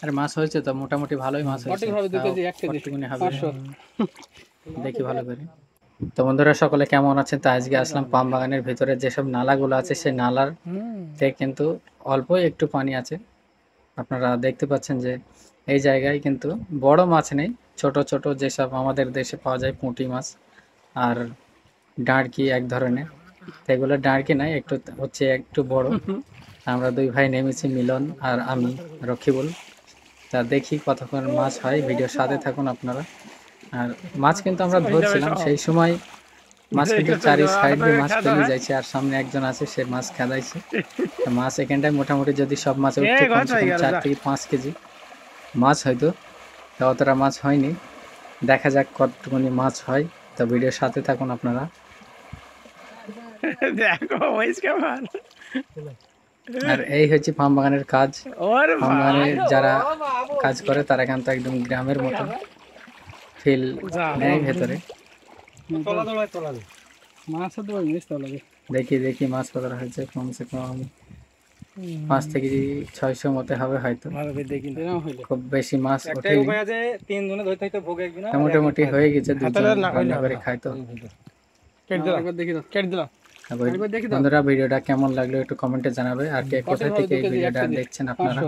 আরে মাছ হয়েছে তো মোটামুটি ভালোই মাছ হয়েছে। হবে 2 কেজি 1 কেজি কতটুকুনি হবে 500 দেখি ভালো করে। তো বন্ধুরা সকলে কেমন আছেন? তো আজকে আসলাম পাম বাগানের ভিতরে যেসব নালাগুলো আছে সেই নালার কিন্তু অল্প একটু পানি আছে। আপনারা দেখতে পাচ্ছেন যে এই জায়গায় কিন্তু বড় মাছ নেই, ছোট ছোট যেসব আমাদের দেশে পাওয়া যায় পুঁটি মাছ আর ডাঁড়কি এক ধরনের। তো এগুলো ডাঁড়কি নাই, একটু হচ্ছে একটু বড়। আমরা দুই ভাই নেমেছি, মিলন আর আমি রকিবুল। তা দেখি কতক্ষণ মাছ হয়, ভিডিওর সাথে থাকুন আপনারা। আর মাছ কিন্তু আমরা ধরছিলাম সেই সময়, মাছ কিন্তু চারি সাইড দিয়ে মাছ পেয়ে যাচ্ছে আর সামনে একজন আছে সে মাছ খেদাইছে। মাছ এখানটায় মোটামুটি যদি সব মাছ উঠছে কমসে কম 4 থেকে 5 কেজি মাছ হয়তো। তা অতটা মাছ হয়নি, দেখা যাক কতটুকুনি মাছ হয়। তো ভিডিওর সাথে থাকুন আপনারা। আর এই হচ্ছে পাম বাগানের কাজ। পাম বাগানে যারা কাজ করে তারা কিন্তু একদম গ্রামের মতো ফিল নেয় ভেতরে। দেখি দেখি মাছ কতটা হয়েছে, কমসে কম 5 থেকে 600 মতো হবে হয়তো, খুব বেশি মাছ ওঠেনি। মোটামুটি হয়ে গেছে, দুজন রান্না করে খাই। তো বন্ধুরা ভিডিওটা কেমন লাগলো একটু কমেন্টে জানাবে, আর কে কোথা থেকে এই ভিডিওটা দেখছেন আপনারা।